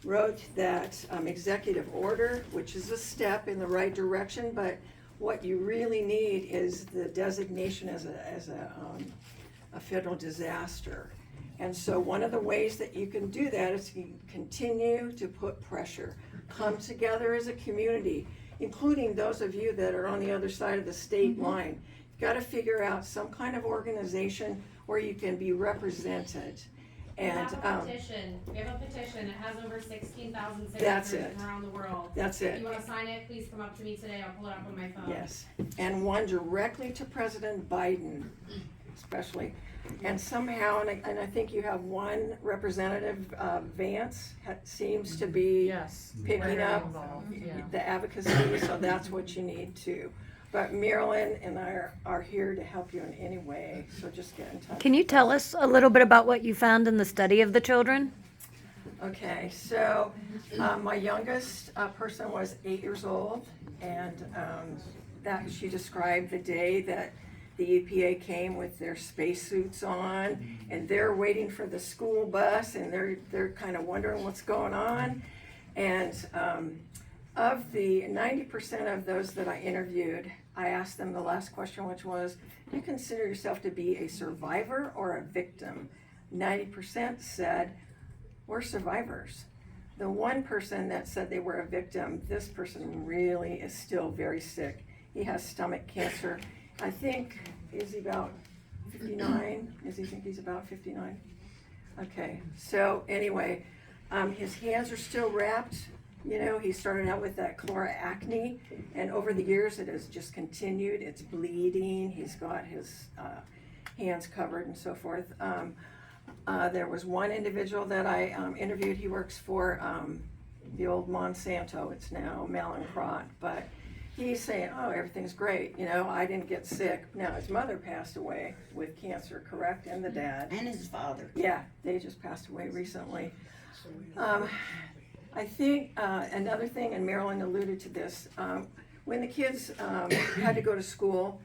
wrote that executive order, which is a step in the right direction, but what you really need is the designation as a federal disaster. And so one of the ways that you can do that is to continue to put pressure, come together as a community, including those of you that are on the other side of the state line. You've got to figure out some kind of organization where you can be represented. We And have a petition, it has over 16,000 That's signatures it. from around the world. That's If it. you wanna sign it, please come up to me today, I'll pull it up on my phone. Yes, and one directly to President Biden, especially. And somehow, and I think you have one representative, Vance, seems to be Yes. picking Very up involved, yeah. the advocacy, so that's what you need too. But Marilyn and I are here to help you in any way, so just get in touch. Can you tell us a little bit about what you found in the study of the children? Okay, so my youngest person was 8 years old, and that she described the day that the EPA came with their spacesuits on, and they're waiting for the school bus, and they're kind of wondering what's going on. And of the 90% of those that I interviewed, I asked them the last question, which was, do you consider yourself to be a survivor or a victim? 90% said, we're survivors. The one person that said they were a victim, this person really is still very sick. He has stomach cancer. I think, is he about 59? Does he think he's about 59? Okay, so anyway, his hands are still wrapped. You know, he started out with that chloracne, and over the years it has just continued. It's bleeding. He's got his hands covered and so forth. There was one individual that I interviewed. He works for the old Monsanto. It's now Mallinckrodt, but he's saying, oh, everything's great. You know, I didn't get sick. Now, his mother passed away with cancer, correct? And the dad. And his father. Yeah, they just passed away recently. I think another thing, and Marilyn alluded to this, when the kids had to go to school,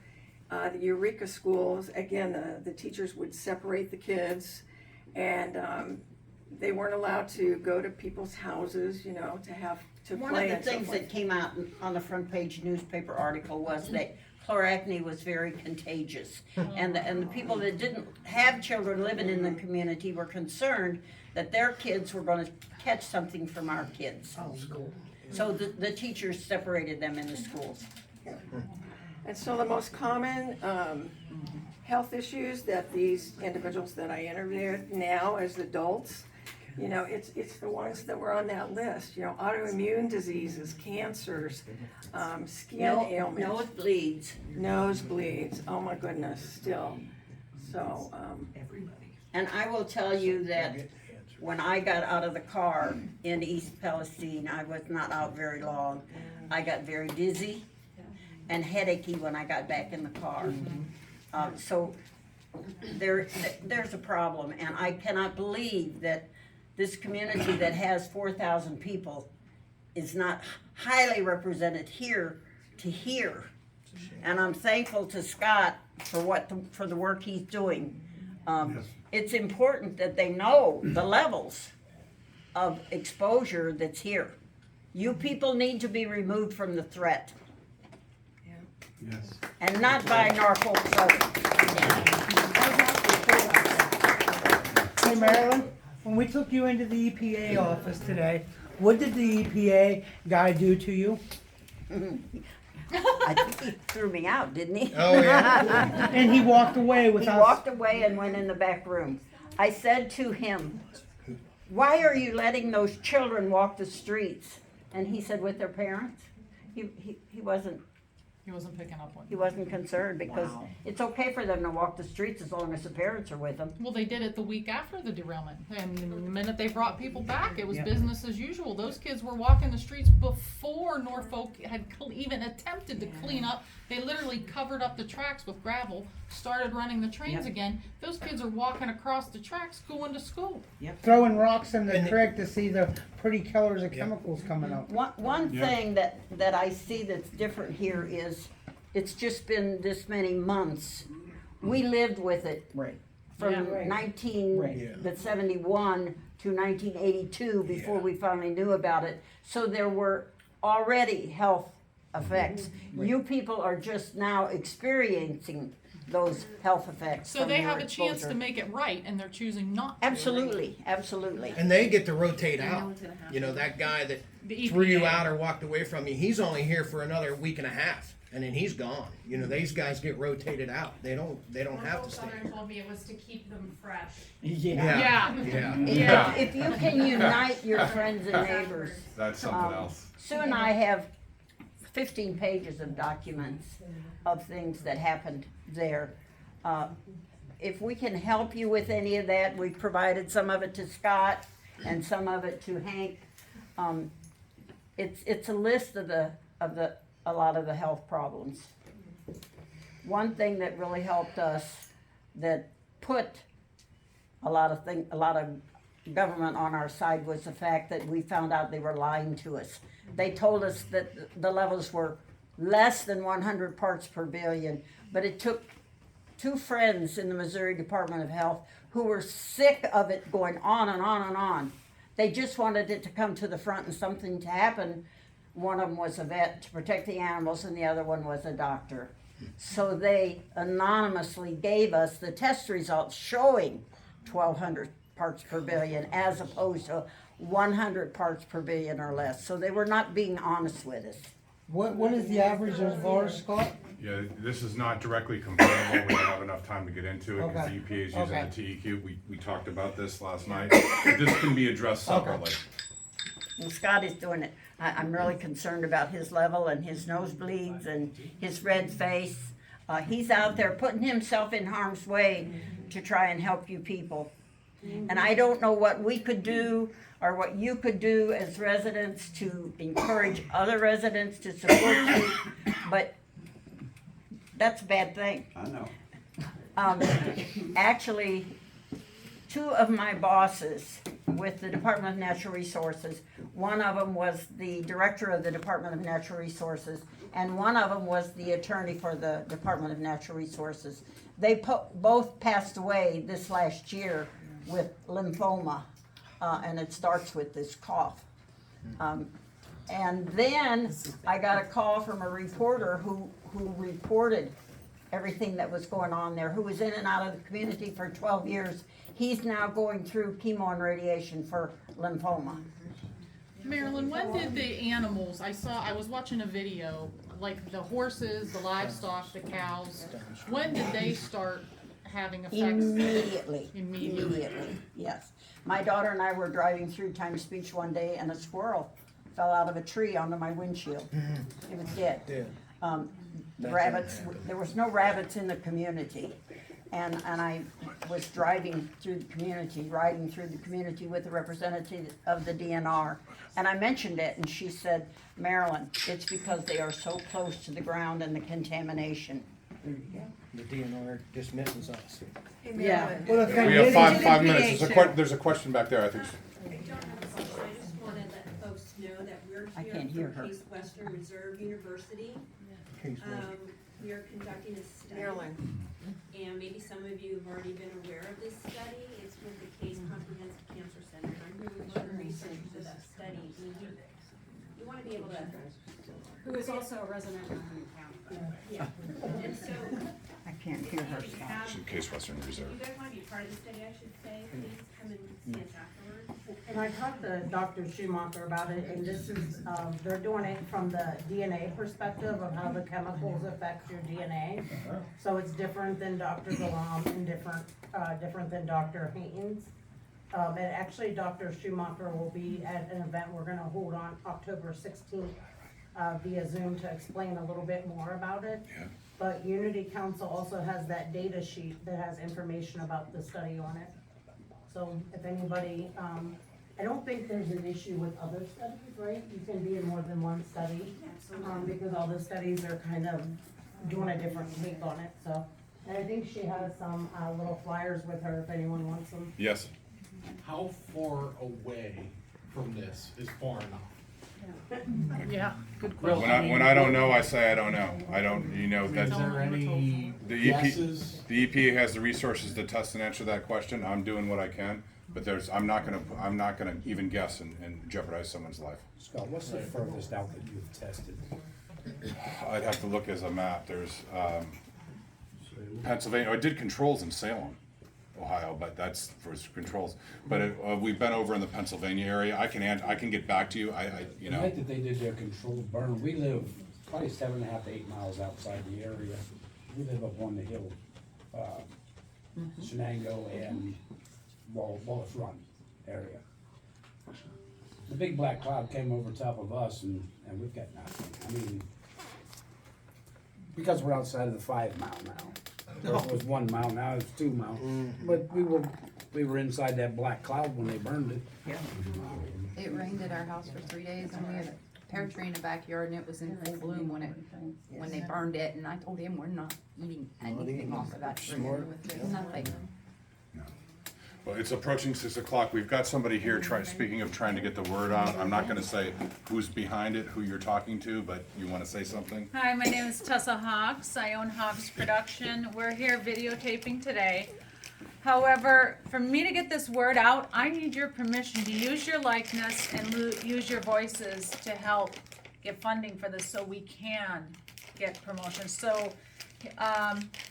the Eureka schools, again, the teachers would separate the kids, and they weren't allowed to go to people's houses, you know, to play. One of the and so things forth. that came out on the front page newspaper article was that chloracne was very contagious. And the people that didn't have children living in the community were concerned that their kids were gonna catch something from our kids. So the teachers separated them in the schools. And so the most common health issues that these individuals that I interviewed now as adults, you know, it's the ones that were on that list, you know, autoimmune diseases, cancers, skin ailments. Nosebleeds, oh my goodness, still. So, And I will tell you that when I got out of the car in East Palestine, I was not out very long. I got very dizzy and headachy when I got back in the car. So there's a problem, and I cannot believe that this community that has 4,000 people is not highly represented here to here. And I'm thankful to Scott for the work he's doing. It's important that they know the levels of exposure that's here. You people need to be removed from the threat. Yes. And not by Norfolk Southern. Hey Marilyn, when we took you into the EPA office today, what did the EPA guy do to you? I think he threw me out, didn't he? Oh, yeah. And he walked away He without. walked away and went in the back room. I said to him, why are you letting those children walk the streets? And he said, with their parents. He wasn't picking up on it. He wasn't concerned because it's okay for them to walk the streets as long as the parents are with them. Well, they did it the week after the derailment, and the minute they brought people back, it was business as usual. Those kids were walking the streets before Norfolk had even attempted to clean up. They literally covered up the tracks with gravel, started running the trains again. Those kids are walking across the tracks going to school. Throwing rocks in the creek to see the pretty killers of chemicals coming out. One Yeah. thing that I see that's different here is, it's just been this many months. We lived with it Right. from Yeah. Right. 1971 to 1982 before we finally knew about it. So there were already health effects. You people are just now experiencing those health effects. So from they your have a chance exposure. to make it right, and they're choosing not to. Absolutely, absolutely. And they get to rotate out. You know, that guy that The threw you EPA. out or walked away from you, he's only here for another week and a half, and then he's gone. You know, these guys get rotated out. They don't have to stay. Southern told me it was to keep them fresh. Yeah. Yeah. If you can unite your friends and neighbors. That's something else. Sue and I have 15 pages of documents of things that happened there. If we can help you with any of that, we've provided some of it to Scott and some of it to Hank. It's a list of a lot of the health problems. One thing that really helped us, that put a lot of government on our side, was the fact that we found out they were lying to us. They told us that the levels were less than 100 parts per billion, but it took two friends in the Missouri Department of Health who were sick of it going on and on and on. They just wanted it to come to the front and something to happen. One of them was a vet to protect the animals, and the other one was a doctor. So they anonymously gave us the test results showing 1,200 parts per billion as opposed to 100 parts per billion or less. So they were not being honest with us. What is the average reservoir, Scott? Yeah, this is not directly comparable, we don't have enough time to get into it, because Okay. the EPA is using Okay. the TEQ, we talked about this last night. This can be addressed separately. And Scott is doing it. I'm really concerned about his level and his nosebleeds and his red face. He's out there putting himself in harm's way to try and help you people. And I don't know what we could do or what you could do as residents to encourage other residents to support you, but that's a bad thing. I know. Actually, two of my bosses with the Department of Natural Resources, one of them was the director of the Department of Natural Resources, and one of them was the attorney for the Department of Natural Resources. They both passed away this last year with lymphoma, and it starts with this cough. And then I got a call from a reporter who reported everything that was going on there, who was in and out of the community for 12 years. He's now going through chemo and radiation for lymphoma. Marilyn, when did the animals, I was watching a video, like the horses, the livestock, the cows, when did they start having effects? Immediately. Immediately. Yes. My daughter and I were driving through Times Beach one day, and a squirrel fell out of a tree onto my windshield. It was dead. Rabbits, there was no rabbits in the community. And I was riding through the community with a representative of the DNR. And I mentioned it, and she said, Marilyn, it's because they are so close to the ground and the contamination. The DNR dismisses us. Yeah. Well, the thing We have is, five minutes, there's a question back there, I think. I don't have a question, I just wanna let folks know that we're I here can't hear for her. Case Western Reserve University. We are conducting a study. Marilyn. And maybe some of you have already been aware of this study. It's with the Case Comprehensive Cancer Center. I'm here with one of the researchers of that study. We wanna be able to. Who is also a resident of Huntington County. Yeah, and so. I can't hear her. Case Western Reserve. If you guys wanna be part of the study, I should say, please come and see us afterwards. And I talked to Dr. Schumacher about it, and this is, they're doing it from the DNA perspective of how the chemicals affect your DNA. So it's different than Dr. Galam and different than Dr. Haynes. And actually, Dr. Schumacher will be at an event we're gonna hold on October 16th via Zoom to explain a little bit more about it. Yeah. But Unity Council also has that data sheet that has information about the study on it. So if anybody, I don't think there's an issue with other studies, right? You can be in more than one study, because all the studies are kind of doing a different take on it, so. And I think she has some, little flyers with her if anyone wants them. Yes. How far away from this is far enough. Yeah, good When question. when I don't know, I say I don't know. I don't, you know, that's. Is there any The guesses? The EPA has the resources to test and answer that question. I'm doing what I can, but I'm not gonna even guess and jeopardize someone's life. Scott, what's the furthest out that you've tested? I'd have to look as a map. There's, Pennsylvania, I did controls in Salem, Ohio, but that's for controls. But we've been over in the Pennsylvania area. I can get back to you. You The know. night that they did their controlled burn, we live probably 7.5 to 8 miles outside the area. We live up on the hill, Shenango and Wallace Run area. The big black cloud came over top of us and we've got nothing. I mean, because we're outside of the 5 mile now. First it was 1 mile, now it's 2 miles. But we were inside that black cloud when they burned it. It rained at our house for 3 days and we had a pear tree in the backyard and it was in full bloom when they burned it, and I told him we're not eating anything off of that tree. Nothing. Well, it's approaching 6 o'clock. We've got somebody here speaking of trying to get the word out. I'm not gonna say who's behind it, who you're talking to, but you wanna say something? Hi, my name is Tessa Hawks. I own Hawks Production. We're here videotaping today. However, for me to get this word out, I need your permission to use your likeness and use your voices to help get funding for this so we can get promotion. So,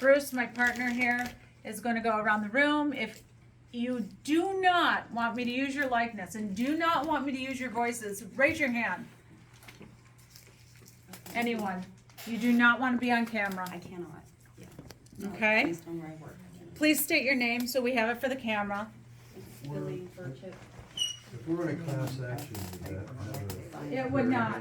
Bruce, my partner here, is gonna go around the room. If you do not want me to use your likeness and do not want me to use your voices, raise your hand. Anyone, you do not want to be on camera. I cannot. Yeah. Okay. Based on where I work. Please state your name so we have it for the camera. Billy Burchett. If we're in a class action, would that It would not.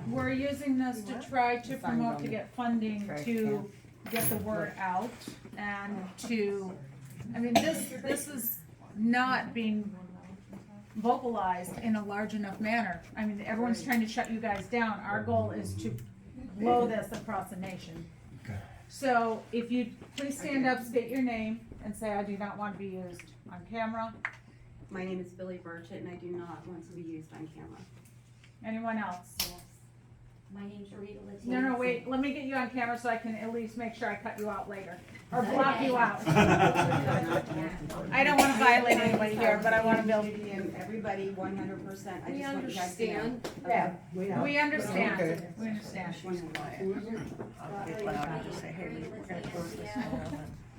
We're using this to try to promote, to get funding, to get the word out, and to, I mean, this is not being vocalized in a large enough manner. I mean, everyone's trying to shut you guys down. Our goal is to blow this across the nation. So if you please stand up, state your name, and say, I do not want to be used on camera. My name is Billy Burchett, and I do not want to be used on camera. Anyone else? My name's Rita Latinos. No, wait, let me get you on camera so I can at least make sure I cut you out later, or block you out. I don't wanna violate anybody here, but I wanna build. And everybody 100%, I We just want you guys to know. understand. Yeah. We understand, we understand. I'll get loud and just say, hey, we're gonna close this.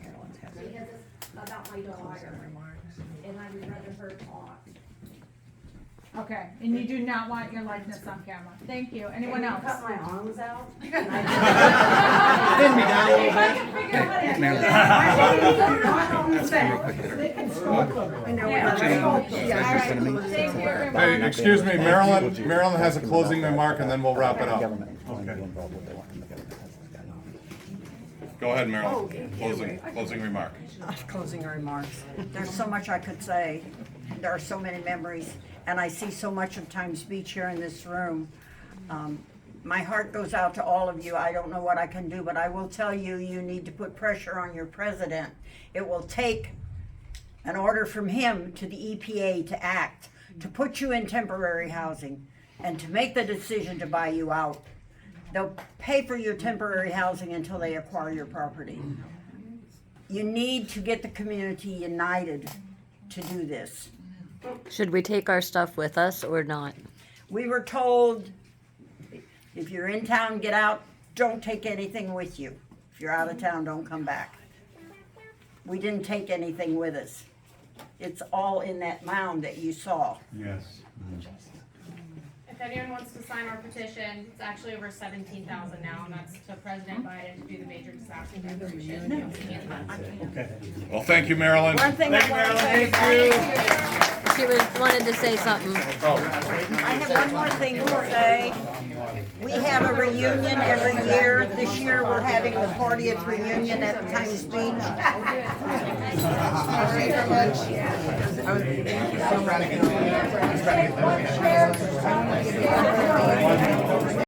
Because it's about my daughter, and I would rather her talk. Okay, and you do not want your likeness on camera. Thank you. Anyone else? Cut my arms out? Pin me down a little bit. Hey, excuse me, Marilyn has a closing remark and then we'll wrap it up. Go ahead, Marilyn. Closing remark. Closing remarks. There's so much I could say. There are so many memories, and I see so much of Times Beach here in this room. My heart goes out to all of you. I don't know what I can do, but I will tell you, you need to put pressure on your president. It will take an order from him to the EPA to act, to put you in temporary housing, and to make the decision to buy you out. They'll pay for your temporary housing until they acquire your property. You need to get the community united to do this. Should we take our stuff with us or not? We were told, if you're in town, get out, don't take anything with you. If you're out of town, don't come back. We didn't take anything with us. It's all in that mound that you saw. Yes. If anyone wants to sign our petition, it's actually over 17,000 now, and that's to President Biden to do the major disaster declaration. Okay. Well, thank you, Marilyn. One thing I want to say, She wanted to say something. I have one more thing to say. We have a reunion every year. This year, we're having the 40th reunion at Times Beach. I was so proud of you.